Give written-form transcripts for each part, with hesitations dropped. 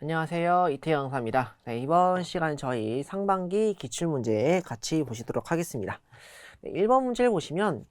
안녕하세요. 이태영 강사입니다. 네, 이번 시간 저희 상반기 기출문제 같이 보시도록 하겠습니다. 네, 1번 문제를 보시면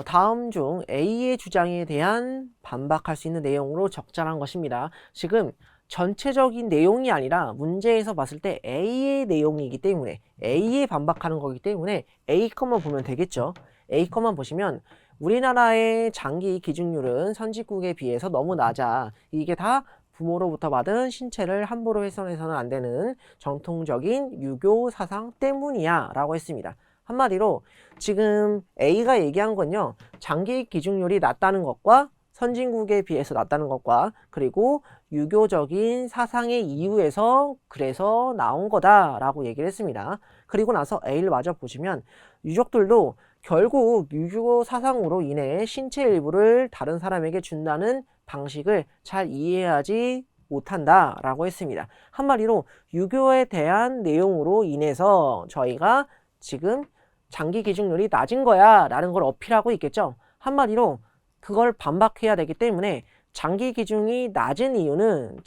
다음 중 A의 주장에 대한 반박할 수 있는 내용으로 적절한 것입니다. 지금 전체적인 내용이 아니라 문제에서 봤을 때 A의 내용이기 때문에 A에 반박하는 거기 때문에 A 컷만 보면 되겠죠. A 컷만 보시면 우리나라의 장기 기준율은 선진국에 비해서 너무 낮아. 이게 다 부모로부터 받은 신체를 함부로 훼손해서는 안 되는 정통적인 유교 사상 때문이야 라고 했습니다. 한마디로 지금 A가 얘기한 건요, 장기 기준율이 낮다는 것과 선진국에 비해서 낮다는 것과 그리고 유교적인 사상의 이유에서 그래서 나온 거다라고 얘기를 했습니다. 그리고 나서 A를 마저 보시면 유족들도 결국 유교 사상으로 인해 신체 일부를 다른 사람에게 준다는 방식을 잘 이해하지 못한다 라고 했습니다. 한마디로 유교에 대한 내용으로 인해서 저희가 지금 장기 기준율이 낮은 거야 라는 걸 어필하고 있겠죠. 한마디로 그걸 반박해야 되기 때문에 장기 기준율이 낮은 이유는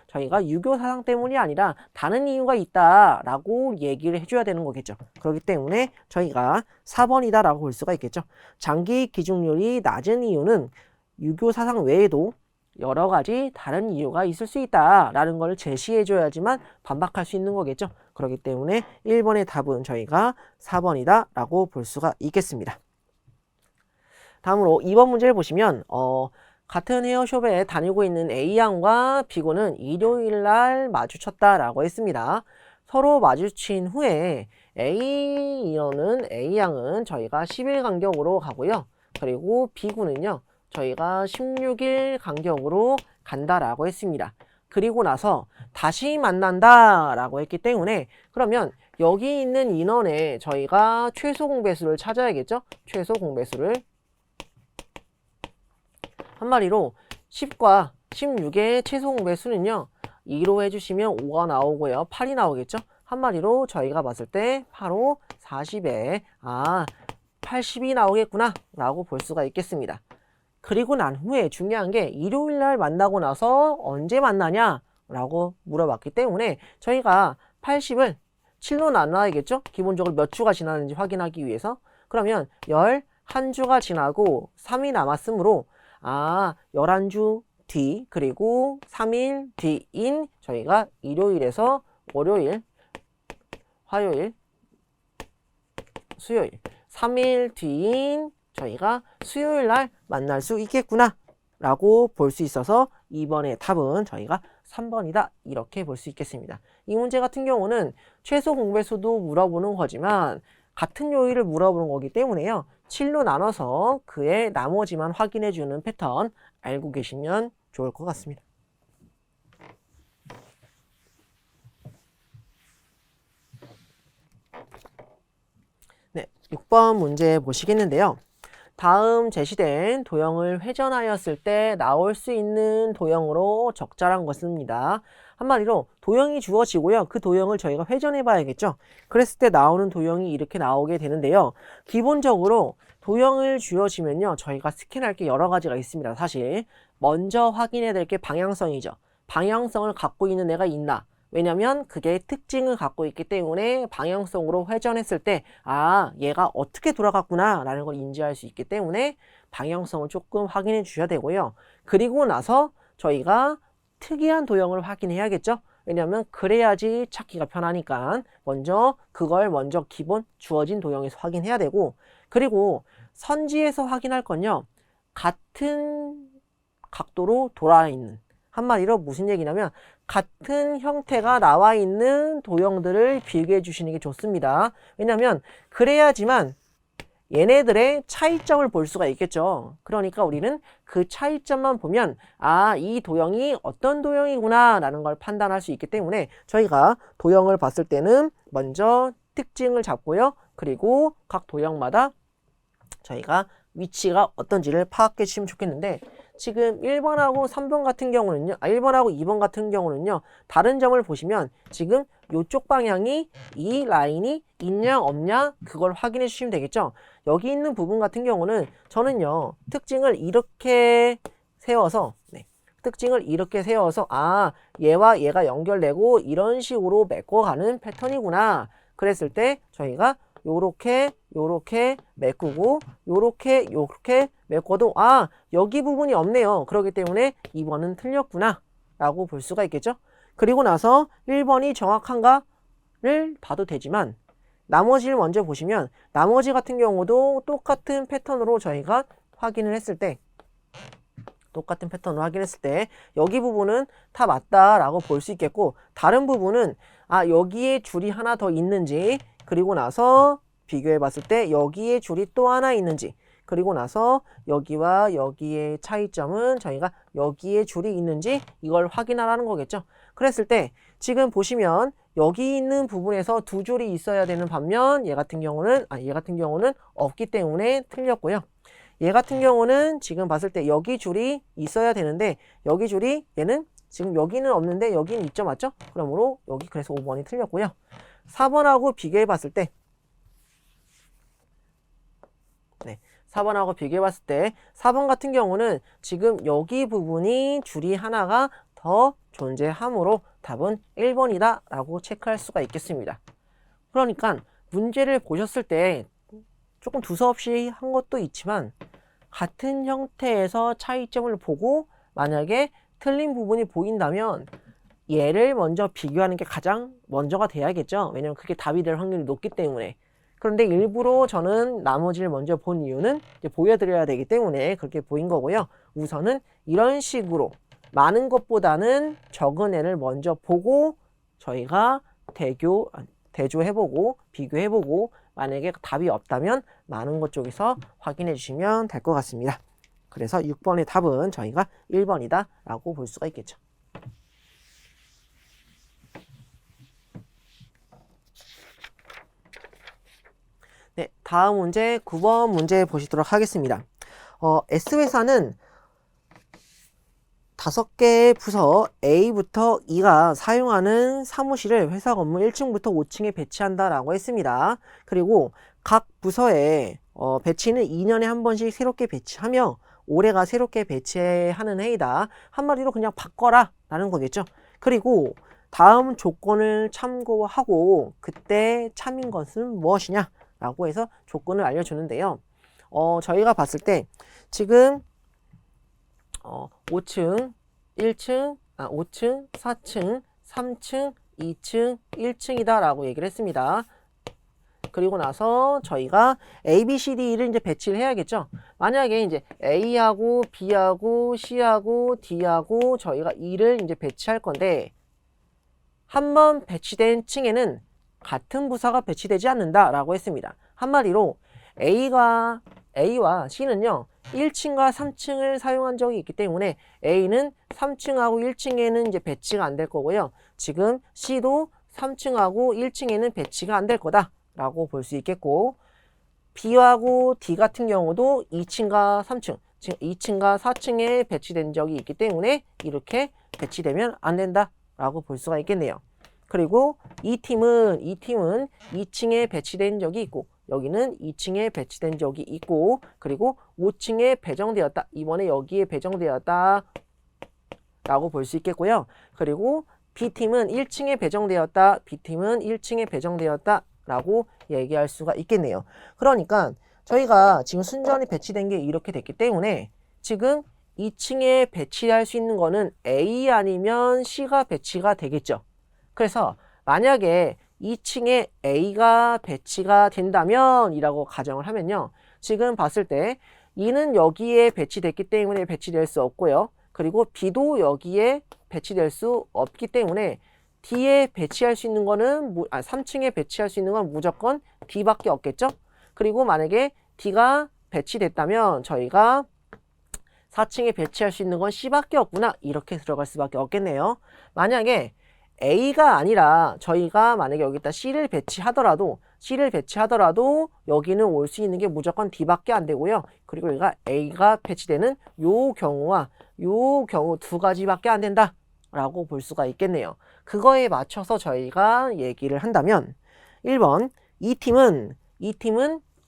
저희가 유교 사상 때문이 아니라 다른 이유가 있다라고 얘기를 해줘야 되는 거겠죠. 그렇기 때문에 저희가 4번이다 라고 볼 수가 있겠죠. 장기 기준율이 낮은 이유는 유교 사상 외에도 여러 가지 다른 이유가 있을 수 있다라는 걸 제시해 줘야지만 반박할 수 있는 거겠죠. 그렇기 때문에 1번의 답은 저희가 4번이다 라고 볼 수가 있겠습니다. 다음으로 2번 문제를 보시면 같은 헤어숍에 다니고 있는 A양과 B군은 일요일날 마주쳤다라고 했습니다. 서로 마주친 후에 A양은 저희가 10일 간격으로 가고요. 그리고 B군은요. 저희가 16일 간격으로 간다라고 했습니다. 그리고 나서 다시 만난다라고 했기 때문에 그러면 여기 있는 인원에 저희가 최소 공배수를 찾아야겠죠? 최소 공배수를 한마디로 10과 16의 최소 공배수는요. 2로 해주시면 5가 나오고요. 8이 나오겠죠? 한마디로 저희가 봤을 때 바로 40에 80이 나오겠구나 라고 볼 수가 있겠습니다. 그리고 난 후에 중요한 게 일요일날 만나고 나서 언제 만나냐 라고 물어봤기 때문에 저희가 80을 7로 나눠야겠죠? 기본적으로 몇 주가 지났는지 확인하기 위해서. 그러면 11주가 지나고 3이 남았으므로 11주 뒤 그리고 3일 뒤인 저희가 일요일에서 월요일, 화요일, 수요일 3일 뒤인 저희가 수요일 날 만날 수 있겠구나 라고 볼 수 있어서 2번의 답은 저희가 3번이다 이렇게 볼 수 있겠습니다. 이 문제 같은 경우는 최소 공배수도 물어보는 거지만 같은 요일을 물어보는 거기 때문에요. 7로 나눠서 그의 나머지만 확인해 주는 패턴 알고 계시면 좋을 것 같습니다. 네, 6번 문제 보시겠는데요. 다음 제시된 도형을 회전하였을 때 나올 수 있는 도형으로 적절한 것입니다. 한마디로 도형이 주어지고요. 그 도형을 저희가 회전해 봐야겠죠. 그랬을 때 나오는 도형이 이렇게 나오게 되는데요. 기본적으로 도형을 주어지면요. 저희가 스캔할 게 여러 가지가 있습니다. 사실 먼저 확인해야 될 게 방향성이죠. 방향성을 갖고 있는 애가 있나? 왜냐면 그게 특징을 갖고 있기 때문에 방향성으로 회전했을 때 얘가 어떻게 돌아갔구나 라는 걸 인지할 수 있기 때문에 방향성을 조금 확인해 주셔야 되고요. 그리고 나서 저희가 특이한 도형을 확인해야겠죠. 왜냐면 그래야지 찾기가 편하니까 그걸 먼저 기본 주어진 도형에서 확인해야 되고, 그리고 선지에서 확인할 건요. 같은 각도로 돌아 있는, 한마디로 무슨 얘기냐면 같은 형태가 나와 있는 도형들을 비교해 주시는 게 좋습니다. 왜냐하면 그래야지만 얘네들의 차이점을 볼 수가 있겠죠. 그러니까 우리는 그 차이점만 보면 이 도형이 어떤 도형이구나 라는 걸 판단할 수 있기 때문에 저희가 도형을 봤을 때는 먼저 특징을 잡고요. 그리고 각 도형마다 저희가 위치가 어떤지를 파악해 주시면 좋겠는데, 지금 1번하고 3번 같은 경우는요, 1번하고 2번 같은 경우는요, 다른 점을 보시면 지금 이쪽 방향이 이 라인이 있냐 없냐 그걸 확인해 주시면 되겠죠. 여기 있는 부분 같은 경우는 저는요, 특징을 이렇게 세워서 특징을 이렇게 세워서 얘와 얘가 연결되고 이런 식으로 메꿔가는 패턴이구나. 그랬을 때 저희가 요렇게 메꾸고 요렇게 메꿔도 여기 부분이 없네요. 그렇기 때문에 2번은 틀렸구나 라고 볼 수가 있겠죠. 그리고 나서 1번이 정확한가를 봐도 되지만 나머지를 먼저 보시면 나머지 같은 경우도 똑같은 패턴으로 저희가 확인을 했을 때 여기 부분은 다 맞다라고 볼 수 있겠고 다른 부분은 여기에 줄이 하나 더 있는지 그리고 나서 비교해 봤을 때 여기에 줄이 또 하나 있는지 그리고 나서 여기와 여기의 차이점은 저희가 여기에 줄이 있는지 이걸 확인하라는 거겠죠. 그랬을 때 지금 보시면 여기 있는 부분에서 두 줄이 있어야 되는 반면 얘 같은 경우는 없기 때문에 틀렸고요. 얘 같은 경우는 지금 봤을 때 여기 줄이 있어야 되는데 여기 줄이 얘는 지금 여기는 없는데 여기는 있죠. 맞죠? 그러므로 여기 그래서 5번이 틀렸고요. 4번하고 비교해 봤을 때 4번 같은 경우는 지금 여기 부분이 줄이 하나가 더 존재하므로 답은 1번이다 라고 체크할 수가 있겠습니다. 그러니까 문제를 보셨을 때 조금 두서없이 한 것도 있지만 같은 형태에서 차이점을 보고 만약에 틀린 부분이 보인다면 얘를 먼저 비교하는 게 가장 먼저가 돼야겠죠. 왜냐면 그게 답이 될 확률이 높기 때문에. 그런데 일부러 저는 나머지를 먼저 본 이유는 이제 보여드려야 되기 때문에 그렇게 보인 거고요. 우선은 이런 식으로 많은 것보다는 적은 애를 먼저 보고 저희가 대조해보고 비교해보고 만약에 답이 없다면 많은 것 쪽에서 확인해 주시면 될 것 같습니다. 그래서 6번의 답은 저희가 1번이다 라고 볼 수가 있겠죠. 네, 다음 문제 9번 문제 보시도록 하겠습니다. S회사는 5개의 부서 A부터 E가 사용하는 사무실을 회사 건물 1층부터 5층에 배치한다라고 했습니다. 그리고 각 부서에 배치는 2년에 한 번씩 새롭게 배치하며 올해가 새롭게 배치하는 해이다. 한마디로 그냥 바꿔라 라는 거겠죠. 그리고 다음 조건을 참고하고 그때 참인 것은 무엇이냐 라고 해서 조건을 알려주는데요. 저희가 봤을 때 지금 5층, 1층, 5층, 4층, 3층, 2층, 1층이다 라고 얘기를 했습니다. 그리고 나서 저희가 A, B, C, D를 이제 배치를 해야겠죠. 만약에 이제 A하고 B하고 C하고 D하고 저희가 E를 이제 배치할 건데 한 번 배치된 층에는 같은 부서가 배치되지 않는다 라고 했습니다. 한마디로 A와 C는요 1층과 3층을 사용한 적이 있기 때문에 A는 3층하고 1층에는 이제 배치가 안 될 거고요. 지금 C도 3층하고 1층에는 배치가 안 될 거다 라고 볼 수 있겠고 B하고 D 같은 경우도 2층과 3층 지금 2층과 4층에 배치된 적이 있기 때문에 이렇게 배치되면 안 된다 라고 볼 수가 있겠네요. 그리고 이 팀은 2층에 배치된 적이 있고 여기는 2층에 배치된 적이 있고 그리고 5층에 배정되었다. 이번에 여기에 배정되었다 라고 볼 수 있겠고요. 그리고 B팀은 1층에 배정되었다. B팀은 1층에 배정되었다 라고 얘기할 수가 있겠네요. 그러니까 저희가 지금 순전히 배치된 게 이렇게 됐기 때문에 지금 2층에 배치할 수 있는 거는 A 아니면 C가 배치가 되겠죠. 그래서 만약에 2층에 A가 배치가 된다면 이라고 가정을 하면요. 지금 봤을 때 E는 여기에 배치됐기 때문에 배치될 수 없고요. 그리고 B도 여기에 배치될 수 없기 때문에 D에 배치할 수 있는 거는 3층에 배치할 수 있는 건 무조건 D밖에 없겠죠. 그리고 만약에 D가 배치됐다면 저희가 4층에 배치할 수 있는 건 C밖에 없구나 이렇게 들어갈 수밖에 없겠네요. 만약에 A가 아니라 저희가 만약에 여기다 C를 배치하더라도 여기는 올 수 있는 게 무조건 D밖에 안 되고요. 그리고 여기가 A가 배치되는 요 경우 두 가지밖에 안 된다 라고 볼 수가 있겠네요. 그거에 맞춰서 저희가 얘기를 한다면 1번 이 팀은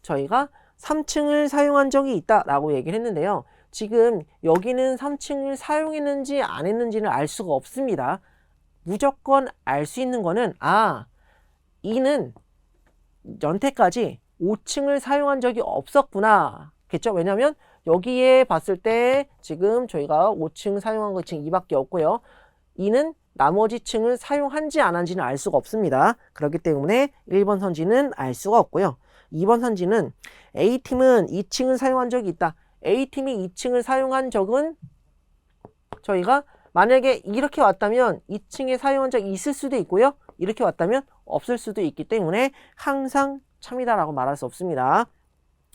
저희가 3층을 사용한 적이 있다 라고 얘기를 했는데요. 지금 여기는 3층을 사용했는지 안 했는지는 알 수가 없습니다. 무조건 알 수 있는 거는 이는 연태까지 5층을 사용한 적이 없었구나 겠죠. 왜냐면 여기에 봤을 때 지금 저희가 5층 사용한 거 지금 2밖에 없고요. 이는 나머지 층을 사용한지 안 한지는 알 수가 없습니다. 그렇기 때문에 1번 선지는 알 수가 없고요. 2번 선지는 A팀은 2층을 사용한 적이 있다. A팀이 2층을 사용한 적은 저희가 만약에 이렇게 왔다면 2층에 사용한 적이 있을 수도 있고요. 이렇게 왔다면 없을 수도 있기 때문에 항상 참이다라고 말할 수 없습니다.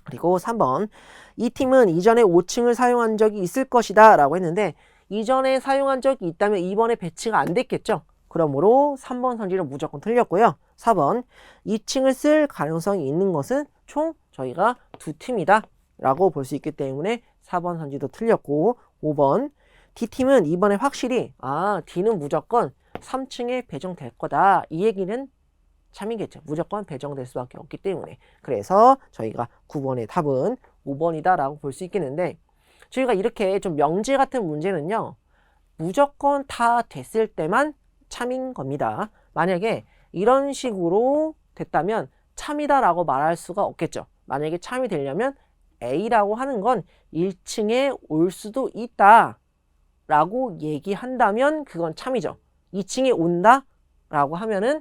그리고 3번 이 팀은 이전에 5층을 사용한 적이 있을 것이다 라고 했는데 이전에 사용한 적이 있다면 이번에 배치가 안 됐겠죠. 그러므로 3번 선지는 무조건 틀렸고요. 4번 2층을 쓸 가능성이 있는 것은 총 저희가 2팀이다 라고 볼 수 있기 때문에 4번 선지도 틀렸고 5번 D팀은 이번에 확실히 D는 무조건 3층에 배정될 거다 이 얘기는 참이겠죠. 무조건 배정될 수밖에 없기 때문에. 그래서 저희가 9번의 답은 5번이다 라고 볼 수 있겠는데 저희가 이렇게 좀 명제 같은 문제는요. 무조건 다 됐을 때만 참인 겁니다. 만약에 이런 식으로 됐다면 참이다 라고 말할 수가 없겠죠. 만약에 참이 되려면 A라고 하는 건 1층에 올 수도 있다 라고 얘기한다면 그건 참이죠. 2층에 온다 라고 하면은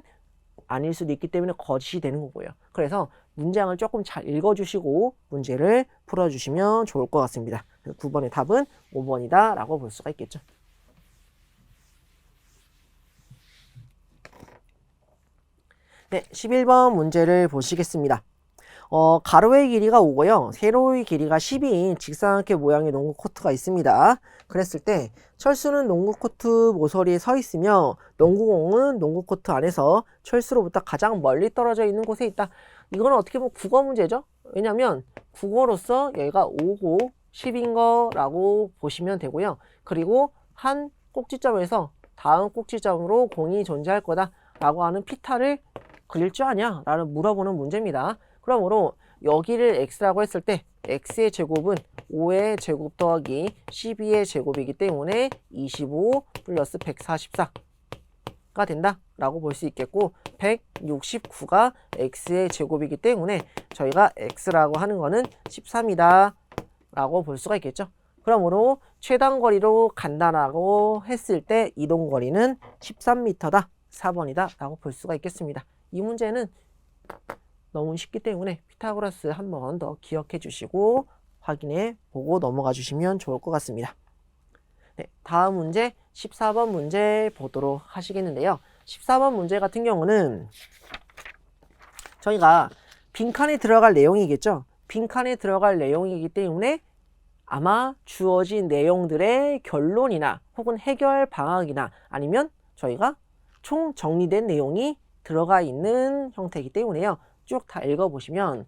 아닐 수도 있기 때문에 거짓이 되는 거고요. 그래서 문장을 조금 잘 읽어주시고 문제를 풀어주시면 좋을 것 같습니다. 9번의 답은 5번이다 라고 볼 수가 있겠죠. 네, 11번 문제를 보시겠습니다. 가로의 길이가 5고요. 세로의 길이가 10인 직사각형 모양의 농구 코트가 있습니다. 그랬을 때 철수는 농구 코트 모서리에 서 있으며 농구공은 농구 코트 안에서 철수로부터 가장 멀리 떨어져 있는 곳에 있다. 이거는 어떻게 보면 국어 문제죠. 왜냐하면 국어로서 여기가 5고 10인 거라고 보시면 되고요. 그리고 한 꼭지점에서 다음 꼭지점으로 공이 존재할 거다 라고 하는 피타를 그릴 줄 아냐? 라는 물어보는 문제입니다. 그러므로 여기를 x라고 했을 때 x의 제곱은 5의 제곱 더하기 12의 제곱이기 때문에 25 플러스 144가 된다 라고 볼 수 있겠고 169가 x의 제곱이기 때문에 저희가 x라고 하는 거는 13이다 라고 볼 수가 있겠죠. 그러므로 최단거리로 간다라고 했을 때 이동거리는 13m다 4번이다 라고 볼 수가 있겠습니다. 이 문제는 너무 쉽기 때문에 피타고라스 한 번 더 기억해 주시고 확인해 보고 넘어가 주시면 좋을 것 같습니다. 네, 다음 문제 14번 문제 보도록 하시겠는데요. 14번 문제 같은 경우는 저희가 빈칸에 들어갈 내용이겠죠. 빈칸에 들어갈 내용이기 때문에 아마 주어진 내용들의 결론이나 혹은 해결 방안이나 아니면 저희가 총 정리된 내용이 들어가 있는 형태이기 때문에요. 쭉 다 읽어보시면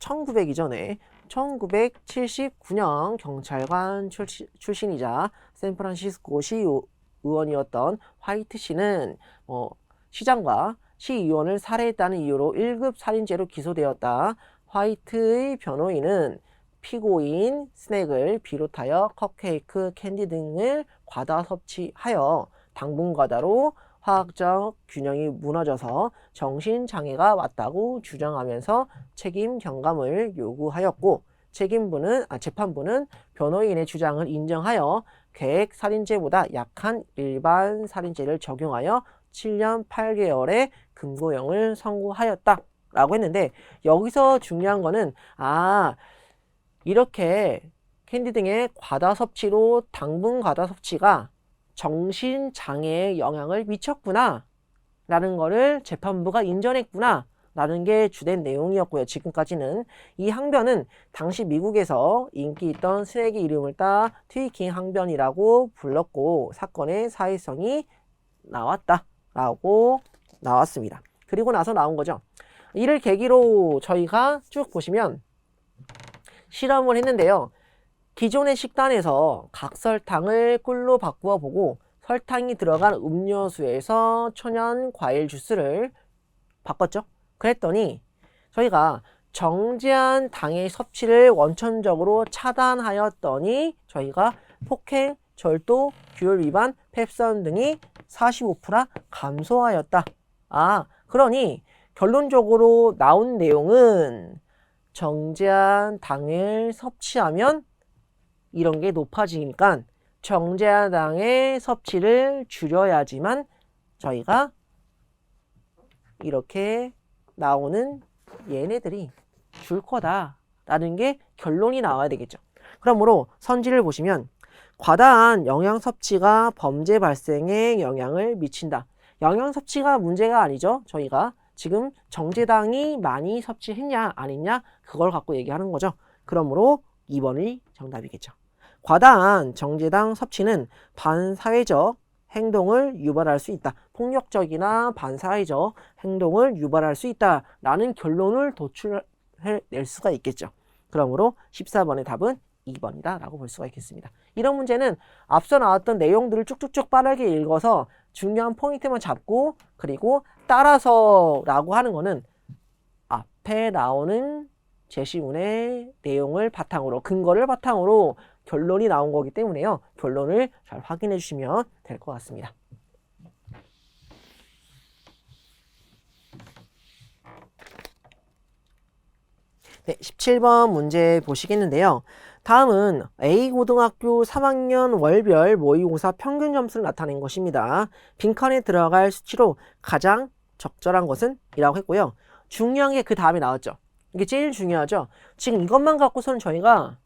1900이죠. 네. 1979년 경찰관 출신이자 샌프란시스코 시의원이었던 화이트 씨는 시장과 시의원을 살해했다는 이유로 1급 살인죄로 기소되었다. 화이트의 변호인은 피고인 스낵을 비롯하여 컵케이크, 캔디 등을 과다 섭취하여 당분 과다로 화학적 균형이 무너져서 정신장애가 왔다고 주장하면서 책임 경감을 요구하였고 재판부는 변호인의 주장을 인정하여 계획 살인죄보다 약한 일반 살인죄를 적용하여 7년 8개월의 금고형을 선고하였다 라고 했는데 여기서 중요한 거는 이렇게 캔디 등의 과다 섭취로 당분 과다 섭취가 정신장애에 영향을 미쳤구나 라는 거를 재판부가 인정했구나 라는 게 주된 내용이었고요. 지금까지는 이 항변은 당시 미국에서 인기 있던 스낵의 이름을 따 트위킹 항변이라고 불렀고 사건의 사회성이 나왔다 라고 나왔습니다. 그리고 나서 나온 거죠. 이를 계기로 저희가 쭉 보시면 실험을 했는데요. 기존의 식단에서 각설탕을 꿀로 바꾸어 보고 설탕이 들어간 음료수에서 천연 과일 주스를 바꿨죠. 그랬더니 저희가 정제한 당의 섭취를 원천적으로 차단하였더니 저희가 폭행, 절도, 규율 위반, 폐선 등이 45% 감소하였다. 그러니 결론적으로 나온 내용은 정제한 당을 섭취하면 이런 게 높아지니까 정제한 당의 섭취를 줄여야지만 저희가 이렇게 나오는 얘네들이 줄 거다라는 게 결론이 나와야 되겠죠. 그러므로 선지를 보시면 과다한 영양 섭취가 범죄 발생에 영향을 미친다. 영양 섭취가 문제가 아니죠. 저희가 지금 정제당이 많이 섭취했냐 안 했냐 그걸 갖고 얘기하는 거죠. 그러므로 2번이 정답이겠죠. 과다한 정제당 섭취는 반사회적 행동을 유발할 수 있다. 폭력적이나 반사회적 행동을 유발할 수 있다라는 결론을 도출해낼 수가 있겠죠. 그러므로 14번의 답은 2번이다 라고 볼 수가 있겠습니다. 이런 문제는 앞서 나왔던 내용들을 쭉쭉쭉 빠르게 읽어서 중요한 포인트만 잡고 그리고 따라서 라고 하는 거는 앞에 나오는 제시문의 내용을 바탕으로 근거를 바탕으로 결론이 나온 거기 때문에요. 결론을 잘 확인해 주시면 될 것 같습니다. 네, 17번 문제 보시겠는데요. 다음은 A고등학교 3학년 월별 모의고사 평균 점수를 나타낸 것입니다. 빈칸에 들어갈 수치로 가장 적절한 것은? 이라고 했고요. 중요한 게 그 다음에 나왔죠. 이게 제일 중요하죠. 지금 이것만 갖고서는 저희가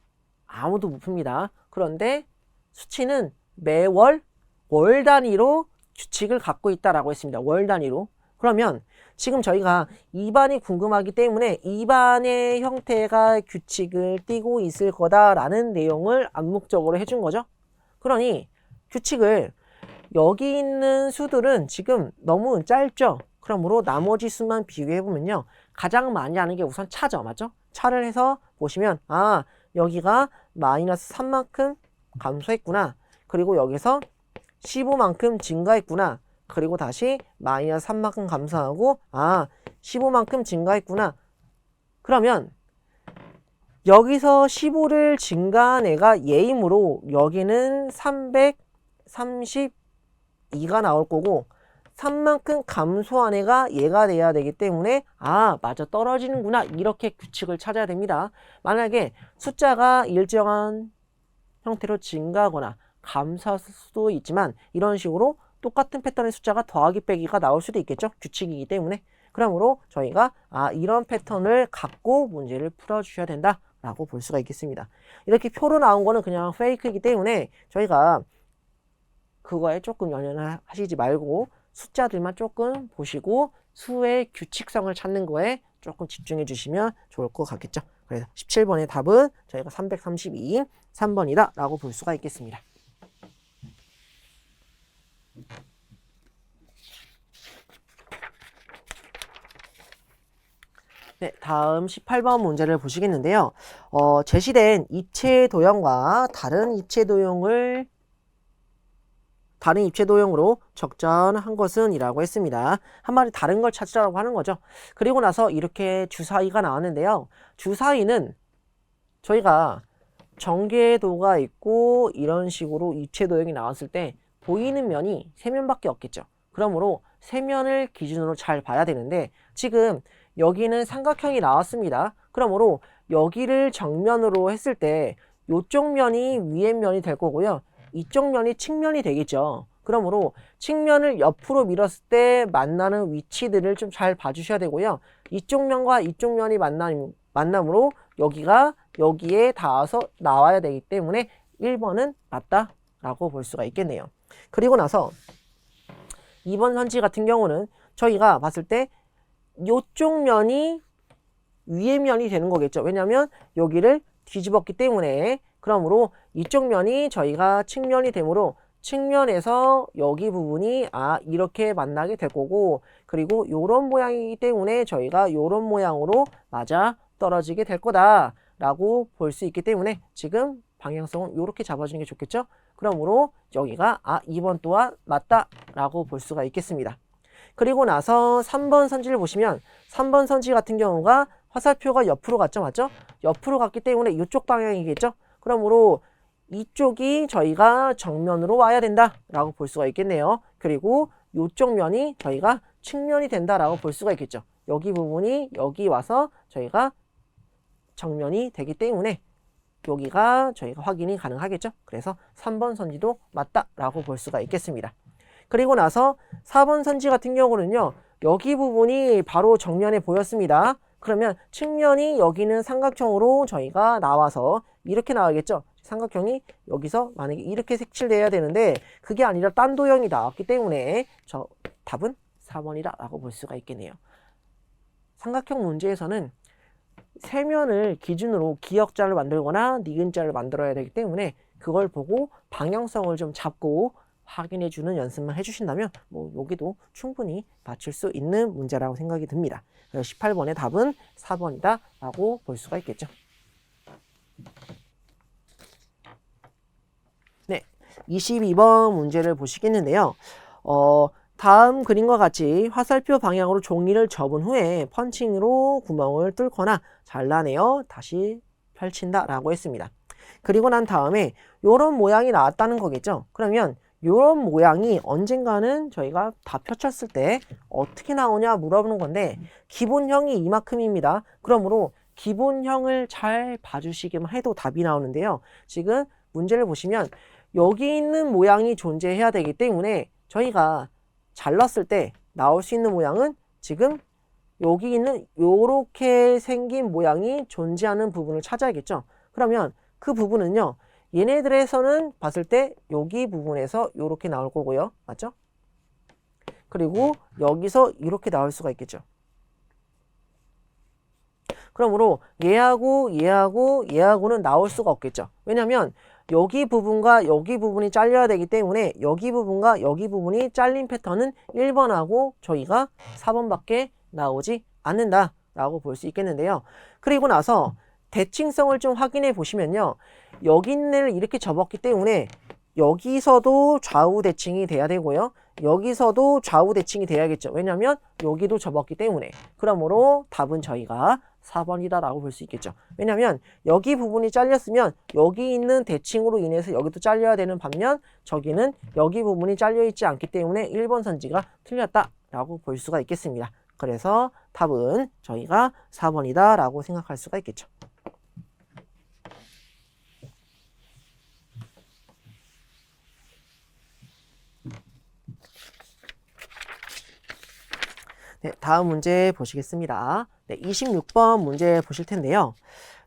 아무도 못 풉니다. 그런데 수치는 매월 월 단위로 규칙을 갖고 있다라고 했습니다. 월 단위로. 그러면 지금 저희가 2반이 궁금하기 때문에 2반의 형태가 규칙을 띠고 있을 거다라는 내용을 암묵적으로 해준 거죠. 그러니 규칙을 여기 있는 수들은 지금 너무 짧죠. 그러므로 나머지 수만 비교해보면요. 가장 많이 하는 게 우선 차죠. 맞죠? 차를 해서 보시면 여기가 마이너스 3만큼 감소했구나. 그리고 여기서 15만큼 증가했구나. 그리고 다시 마이너스 3만큼 감소하고 15만큼 증가했구나. 그러면 여기서 15를 증가한 애가 얘이므로 여기는 332가 나올 거고 3만큼 감소한 애가 얘가 돼야 되기 때문에 맞아 떨어지는구나 이렇게 규칙을 찾아야 됩니다. 만약에 숫자가 일정한 형태로 증가하거나 감소할 수도 있지만 이런 식으로 똑같은 패턴의 숫자가 더하기 빼기가 나올 수도 있겠죠. 규칙이기 때문에. 그러므로 저희가 이런 패턴을 갖고 문제를 풀어주셔야 된다라고 볼 수가 있겠습니다. 이렇게 표로 나온 거는 그냥 페이크이기 때문에 저희가 그거에 조금 연연을 하시지 말고 숫자들만 조금 보시고 수의 규칙성을 찾는 거에 조금 집중해 주시면 좋을 것 같겠죠. 그래서 17번의 답은 저희가 332, 3번이다 라고 볼 수가 있겠습니다. 네, 다음 18번 문제를 보시겠는데요. 제시된 입체 도형과 다른 입체 도형으로 적절한 것은? 이라고 했습니다. 한마디 다른 걸 찾으라고 하는 거죠. 그리고 나서 이렇게 주사위가 나왔는데요. 주사위는 저희가 전개도가 있고 이런 식으로 입체 도형이 나왔을 때 보이는 면이 3면밖에 없겠죠. 그러므로 3면을 기준으로 잘 봐야 되는데 지금 여기는 삼각형이 나왔습니다. 그러므로 여기를 정면으로 했을 때 이쪽 면이 위의 면이 될 거고요. 이쪽 면이 측면이 되겠죠. 그러므로 측면을 옆으로 밀었을 때 만나는 위치들을 좀 잘 봐주셔야 되고요. 이쪽 면과 이쪽 면이 만남으로 여기가 여기에 닿아서 나와야 되기 때문에 1번은 맞다라고 볼 수가 있겠네요. 그리고 나서 2번 선지 같은 경우는 저희가 봤을 때 이쪽 면이 위의 면이 되는 거겠죠. 왜냐하면 여기를 뒤집었기 때문에. 그러므로 이쪽 면이 저희가 측면이 되므로 측면에서 여기 부분이 이렇게 만나게 될 거고 그리고 요런 모양이기 때문에 저희가 요런 모양으로 맞아 떨어지게 될 거다 라고 볼 수 있기 때문에 지금 방향성은 이렇게 잡아주는 게 좋겠죠. 그러므로 여기가 2번 또한 맞다 라고 볼 수가 있겠습니다. 그리고 나서 3번 선지를 보시면 3번 선지 같은 경우가 화살표가 옆으로 갔죠, 맞죠? 옆으로 갔기 때문에 이쪽 방향이겠죠? 그러므로 이쪽이 저희가 정면으로 와야 된다라고 볼 수가 있겠네요. 그리고 이쪽 면이 저희가 측면이 된다라고 볼 수가 있겠죠. 여기 부분이 여기 와서 저희가 정면이 되기 때문에 여기가 저희가 확인이 가능하겠죠. 그래서 3번 선지도 맞다라고 볼 수가 있겠습니다. 그리고 나서 4번 선지 같은 경우는요. 여기 부분이 바로 정면에 보였습니다. 그러면 측면이 여기는 삼각형으로 저희가 나와서 이렇게 나와야겠죠. 삼각형이 여기서 만약에 이렇게 색칠돼야 되는데 그게 아니라 딴 도형이 나왔기 때문에 저 답은 4번이다라고 볼 수가 있겠네요. 삼각형 문제에서는 세면을 기준으로 기역자를 만들거나 니은자를 만들어야 되기 때문에 그걸 보고 방향성을 좀 잡고 확인해 주는 연습만 해주신다면 뭐 여기도 충분히 맞출 수 있는 문제라고 생각이 듭니다. 그래서 18번의 답은 4번이다 라고 볼 수가 있겠죠. 네, 22번 문제를 보시겠는데요. 다음 그림과 같이 화살표 방향으로 종이를 접은 후에 펀칭으로 구멍을 뚫거나 잘라내어 다시 펼친다 라고 했습니다. 그리고 난 다음에 이런 모양이 나왔다는 거겠죠. 그러면 이런 모양이 언젠가는 저희가 다 펼쳤을 때 어떻게 나오냐 물어보는 건데 기본형이 이만큼입니다. 그러므로 기본형을 잘 봐주시기만 해도 답이 나오는데요. 지금 문제를 보시면 여기 있는 모양이 존재해야 되기 때문에 저희가 잘랐을 때 나올 수 있는 모양은 지금 여기 있는 요렇게 생긴 모양이 존재하는 부분을 찾아야겠죠. 그러면 그 부분은요. 얘네들에서는 봤을 때 여기 부분에서 이렇게 나올 거고요. 맞죠? 그리고 여기서 이렇게 나올 수가 있겠죠. 그러므로 얘하고는 나올 수가 없겠죠. 왜냐하면 여기 부분과 여기 부분이 잘려야 되기 때문에 여기 부분과 여기 부분이 잘린 패턴은 1번하고 저희가 4번밖에 나오지 않는다라고 볼 수 있겠는데요. 그리고 나서 대칭성을 좀 확인해 보시면요. 여기를 이렇게 접었기 때문에 여기서도 좌우 대칭이 돼야 되고요. 여기서도 좌우 대칭이 돼야겠죠. 왜냐하면 여기도 접었기 때문에. 그러므로 답은 저희가 4번이다 라고 볼 수 있겠죠. 왜냐하면 여기 부분이 잘렸으면 여기 있는 대칭으로 인해서 여기도 잘려야 되는 반면 저기는 여기 부분이 잘려 있지 않기 때문에 1번 선지가 틀렸다 라고 볼 수가 있겠습니다. 그래서 답은 저희가 4번이다 라고 생각할 수가 있겠죠. 네, 다음 문제 보시겠습니다. 네, 26번 문제 보실 텐데요.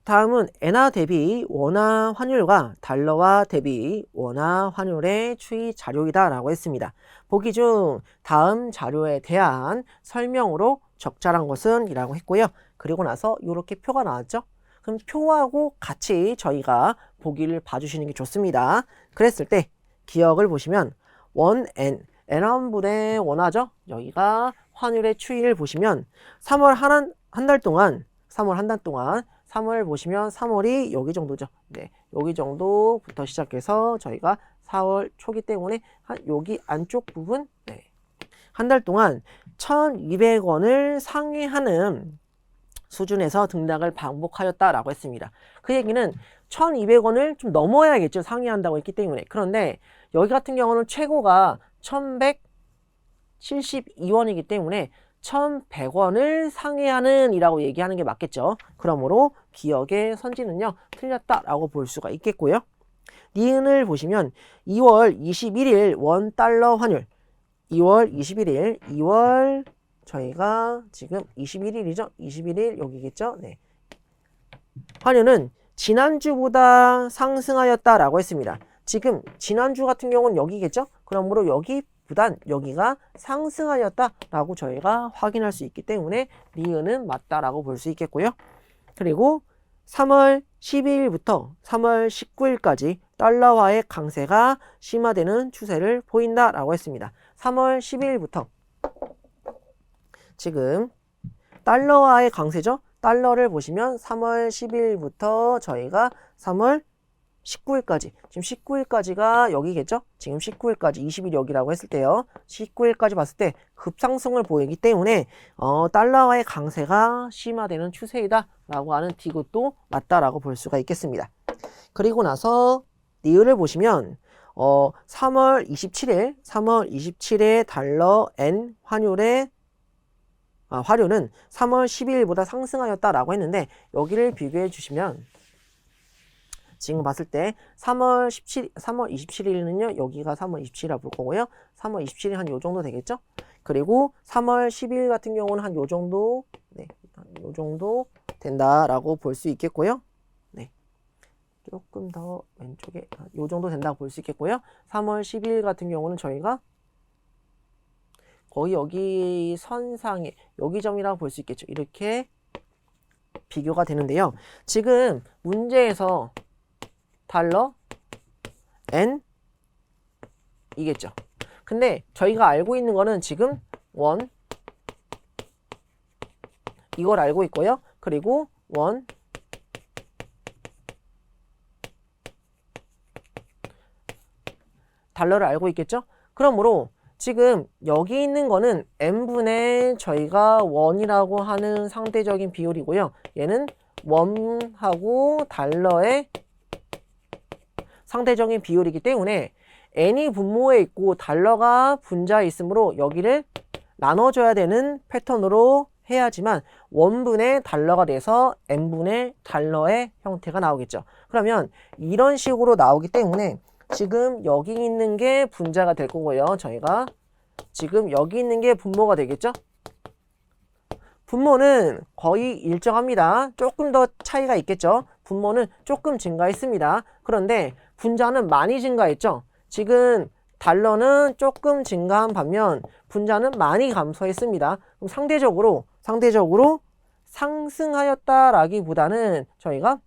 다음은 엔화 대비 원화 환율과 달러화 대비 원화 환율의 추이 자료이다 라고 했습니다. 보기 중 다음 자료에 대한 설명으로 적절한 것은 이라고 했고요. 그리고 나서 이렇게 표가 나왔죠. 그럼 표하고 같이 저희가 보기를 봐주시는 게 좋습니다. 그랬을 때 기억을 보시면 엔화분의 원화죠. 여기가 환율의 추이를 보시면 3월 한 달 동안 3월 보시면 3월이 여기 정도죠. 네, 여기 정도부터 시작해서 저희가 4월 초기 때문에 여기 안쪽 부분 네, 한 달 동안 1,200원을 상회하는 수준에서 등락을 반복하였다라고 했습니다. 그 얘기는 1,200원을 좀 넘어야겠죠. 상회한다고 했기 때문에. 그런데 여기 같은 경우는 최고가 1,172원이기 때문에 1,100원을 상회하는 이라고 얘기하는 게 맞겠죠. 그러므로 기억의 선지는요. 틀렸다라고 볼 수가 있겠고요. 니은을 보시면 2월 21일 원 달러 환율 2월 저희가 지금 21일이죠. 21일 여기겠죠. 네. 환율은 지난주보다 상승하였다라고 했습니다. 지금 지난주 같은 경우는 여기겠죠. 그러므로 여기보단 여기가 상승하였다라고 저희가 확인할 수 있기 때문에 니은은 맞다라고 볼 수 있겠고요. 그리고 3월 12일부터 3월 19일까지 달러화의 강세가 심화되는 추세를 보인다라고 했습니다. 3월 12일부터 지금 달러화의 강세죠. 달러를 보시면 3월 10일부터 저희가 3월 19일까지. 지금 19일까지가 여기겠죠? 지금 19일까지 20일 여기라고 했을 때요. 19일까지 봤을 때 급상승을 보이기 때문에 달러와의 강세가 심화되는 추세이다 라고 하는 디귿도 맞다라고 볼 수가 있겠습니다. 그리고 나서 니은을 보시면 3월 27일 달러 N 화료는 3월 12일보다 상승하였다라고 했는데 여기를 비교해 주시면 지금 봤을 때 3월 27일은요. 여기가 3월 27일이라 볼 거고요. 3월 27일 한 요 정도 되겠죠? 그리고 3월 10일 같은 경우는 한 요 정도 요 정도 된다라고 볼 수 있겠고요. 네. 조금 더 왼쪽에 요 정도 된다고 볼 수 있겠고요. 3월 10일 같은 경우는 저희가 거의 여기 선상에 여기 점이라고 볼 수 있겠죠. 이렇게 비교가 되는데요. 지금 문제에서 달러 N 이겠죠. 근데 저희가 알고 있는 거는 지금 원 이걸 알고 있고요. 그리고 원 달러를 알고 있겠죠. 그러므로 지금 여기 있는 거는 n분의 저희가 원이라고 하는 상대적인 비율이고요. 얘는 원하고 달러의 상대적인 비율이기 때문에 n이 분모에 있고 달러가 분자에 있으므로 여기를 나눠줘야 되는 패턴으로 해야지만 원분의 달러가 돼서 n분의 달러의 형태가 나오겠죠. 그러면 이런 식으로 나오기 때문에 지금 여기 있는 게 분자가 될 거고요. 저희가 지금 여기 있는 게 분모가 되겠죠. 분모는 거의 일정합니다. 조금 더 차이가 있겠죠. 분모는 조금 증가했습니다. 그런데 분자는 많이 증가했죠. 지금 달러는 조금 증가한 반면 분자는 많이 감소했습니다. 그럼 상대적으로 상승하였다라기보다는 저희가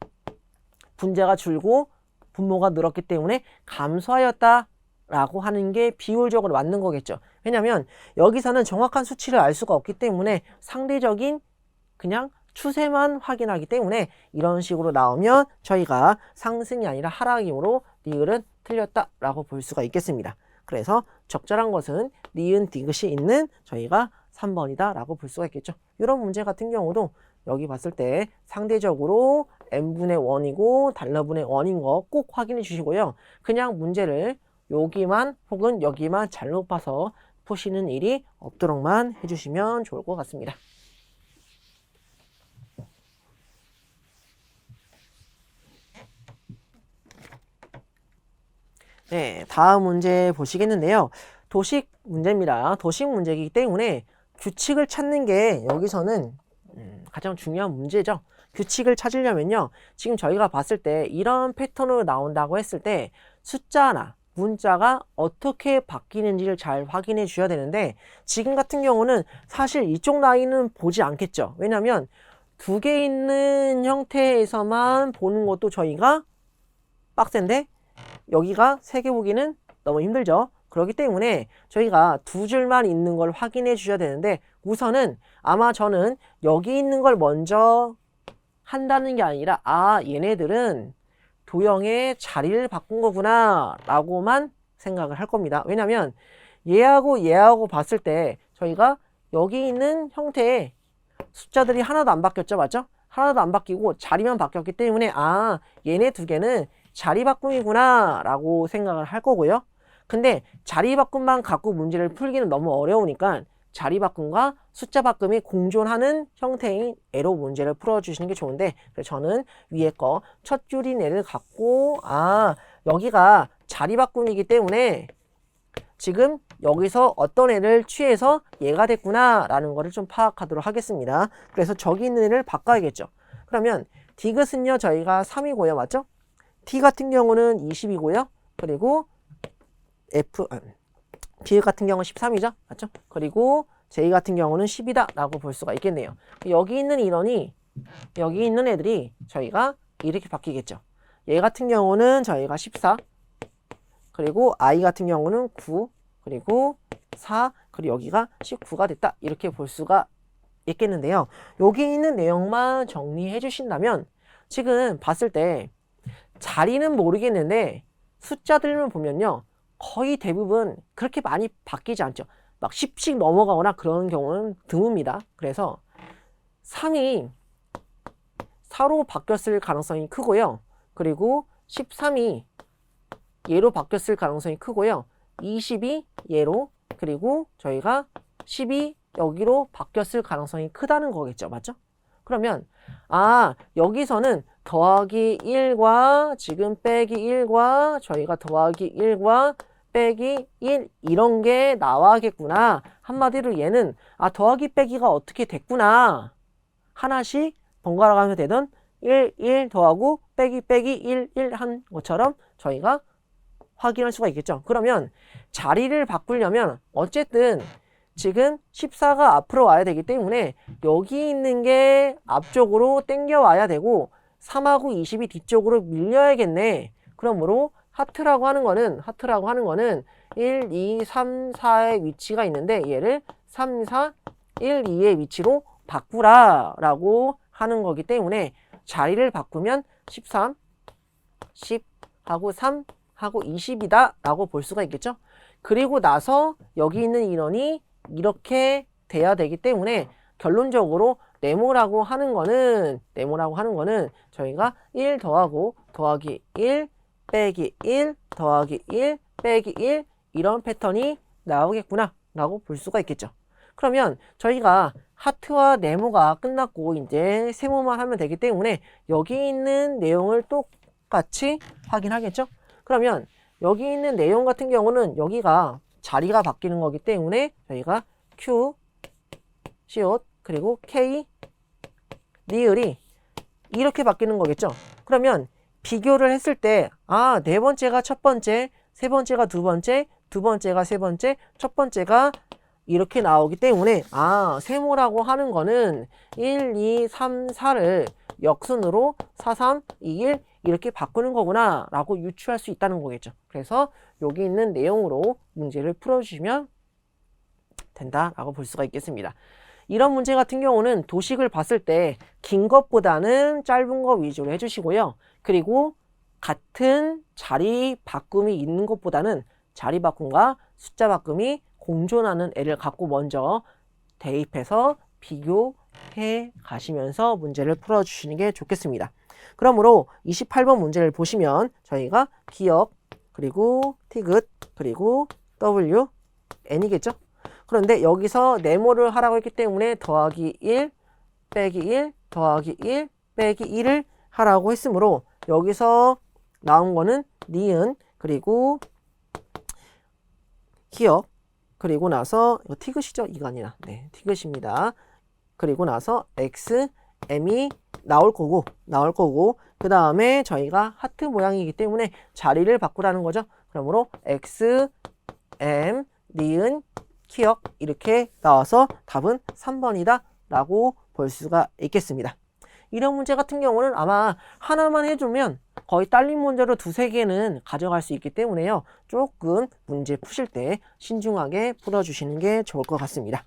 분자가 줄고 분모가 늘었기 때문에 감소하였다라고 하는 게 비율적으로 맞는 거겠죠. 왜냐하면 여기서는 정확한 수치를 알 수가 없기 때문에 상대적인 그냥 추세만 확인하기 때문에 이런 식으로 나오면 저희가 상승이 아니라 하락이므로 니을은 틀렸다라고 볼 수가 있겠습니다. 그래서 적절한 것은 니은 디귿이 있는 저희가 3번이다 라고 볼 수가 있겠죠. 이런 문제 같은 경우도 여기 봤을 때 상대적으로 n분의 1이고 달러분의 1인 거 꼭 확인해 주시고요. 그냥 문제를 여기만 혹은 여기만 잘못 봐서 푸시는 일이 없도록만 해주시면 좋을 것 같습니다. 네, 다음 문제 보시겠는데요. 도식 문제입니다. 도식 문제이기 때문에 규칙을 찾는 게 여기서는 가장 중요한 문제죠. 규칙을 찾으려면요. 지금 저희가 봤을 때 이런 패턴으로 나온다고 했을 때 숫자나 문자가 어떻게 바뀌는지를 잘 확인해 주셔야 되는데 지금 같은 경우는 사실 이쪽 라인은 보지 않겠죠. 왜냐하면 두 개 있는 형태에서만 보는 것도 저희가 빡센데 여기가 세 개 보기는 너무 힘들죠. 그렇기 때문에 저희가 두 줄만 있는 걸 확인해 주셔야 되는데 우선은 아마 저는 여기 있는 걸 먼저 한다는 게 아니라 얘네들은 도형의 자리를 바꾼 거구나 라고만 생각을 할 겁니다. 왜냐면 얘하고 봤을 때 저희가 여기 있는 형태의 숫자들이 하나도 안 바뀌었죠. 맞죠? 하나도 안 바뀌고 자리만 바뀌었기 때문에 얘네 두 개는 자리 바꿈이구나 라고 생각을 할 거고요. 근데 자리 바꿈만 갖고 문제를 풀기는 너무 어려우니까 자리 바꿈과 숫자 바꿈이 공존하는 형태인 애로 문제를 풀어주시는 게 좋은데 그래서 저는 위에 거 첫 줄인 애를 갖고 여기가 자리 바꿈이기 때문에 지금 여기서 어떤 애를 취해서 얘가 됐구나 라는 거를 좀 파악하도록 하겠습니다. 그래서 저기 있는 애를 바꿔야겠죠. 그러면 디귿은요 저희가 3이고요. 맞죠? T 같은 경우는 20이고요. 그리고 D 같은 경우는 13이죠. 맞죠? 그리고 J 같은 경우는 10이다 라고 볼 수가 있겠네요. 여기 있는 인원이 여기 있는 애들이 저희가 이렇게 바뀌겠죠. 얘 같은 경우는 저희가 14 그리고 I 같은 경우는 9 그리고 4 그리고 여기가 19가 됐다 이렇게 볼 수가 있겠는데요. 여기 있는 내용만 정리해 주신다면 지금 봤을 때 자리는 모르겠는데 숫자들만 보면요. 거의 대부분 그렇게 많이 바뀌지 않죠. 막 10씩 넘어가거나 그런 경우는 드뭅니다. 그래서 3이 4로 바뀌었을 가능성이 크고요. 그리고 13이 얘로 바뀌었을 가능성이 크고요. 20이 얘로, 그리고 저희가 10이 여기로 바뀌었을 가능성이 크다는 거겠죠. 맞죠? 그러면 여기서는 더하기 1과 지금 빼기 1과 저희가 더하기 1과 빼기 1 이런 게 나와야겠구나. 한마디로 얘는 더하기 빼기가 어떻게 됐구나. 하나씩 번갈아 가면서 되던 1, 1 더하고 빼기 1, 1 한 것처럼 저희가 확인할 수가 있겠죠. 그러면 자리를 바꾸려면 어쨌든 지금 14가 앞으로 와야 되기 때문에 여기 있는 게 앞쪽으로 당겨 와야 되고 3하고 20이 뒤쪽으로 밀려야겠네. 그러므로 하트라고 하는 거는 1, 2, 3, 4의 위치가 있는데 얘를 3, 4, 1, 2의 위치로 바꾸라 라고 하는 거기 때문에 자리를 바꾸면 13, 10 하고 3 하고 20이다 라고 볼 수가 있겠죠. 그리고 나서 여기 있는 인원이 이렇게 돼야 되기 때문에 결론적으로 네모라고 하는 거는 저희가 1 더하고 더하기 1 빼기 1 더하기 1 빼기 1 이런 패턴이 나오겠구나 라고 볼 수가 있겠죠. 그러면 저희가 하트와 네모가 끝났고 이제 세모만 하면 되기 때문에 여기 있는 내용을 똑같이 확인하겠죠. 그러면 여기 있는 내용 같은 경우는 여기가 자리가 바뀌는 거기 때문에 저희가 Q, 시옷, 그리고 K, 리을이 이렇게 바뀌는 거겠죠. 그러면 비교를 했을 때 네 번째가 첫 번째, 세 번째가 두 번째, 두 번째가 세 번째, 첫 번째가 이렇게 나오기 때문에 세모라고 하는 거는 1, 2, 3, 4를 역순으로 4, 3, 2, 1 이렇게 바꾸는 거구나 라고 유추할 수 있다는 거겠죠. 그래서 여기 있는 내용으로 문제를 풀어주시면 된다라고 볼 수가 있겠습니다. 이런 문제 같은 경우는 도식을 봤을 때 긴 것보다는 짧은 거 위주로 해주시고요. 그리고 같은 자리 바꿈이 있는 것보다는 자리 바꿈과 숫자 바꿈이 공존하는 애를 갖고 먼저 대입해서 비교해 가시면서 문제를 풀어주시는 게 좋겠습니다. 그러므로 28번 문제를 보시면 저희가 기억, 그리고 티귿, 그리고 W, N이겠죠? 그런데 여기서 네모를 하라고 했기 때문에 더하기 1, 빼기 1, 더하기 1, 빼기 1을 하라고 했으므로 여기서 나온 거는 니은, 그리고 기억, 그리고 나서 이거 티귿이죠? 이거 아니라 티귿입니다. 그리고 나서 X, M이 나올 거고 그 다음에 저희가 하트 모양이기 때문에 자리를 바꾸라는 거죠. 그러므로 X, M, 니은, 기억 이렇게 나와서 답은 3번이다 라고 볼 수가 있겠습니다. 이런 문제 같은 경우는 아마 하나만 해주면 거의 딸린 문제로 두세 개는 가져갈 수 있기 때문에요. 조금 문제 푸실 때 신중하게 풀어주시는 게 좋을 것 같습니다.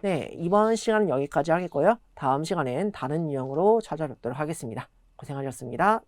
네, 이번 시간은 여기까지 하겠고요. 다음 시간엔 다른 유형으로 찾아뵙도록 하겠습니다. 고생하셨습니다.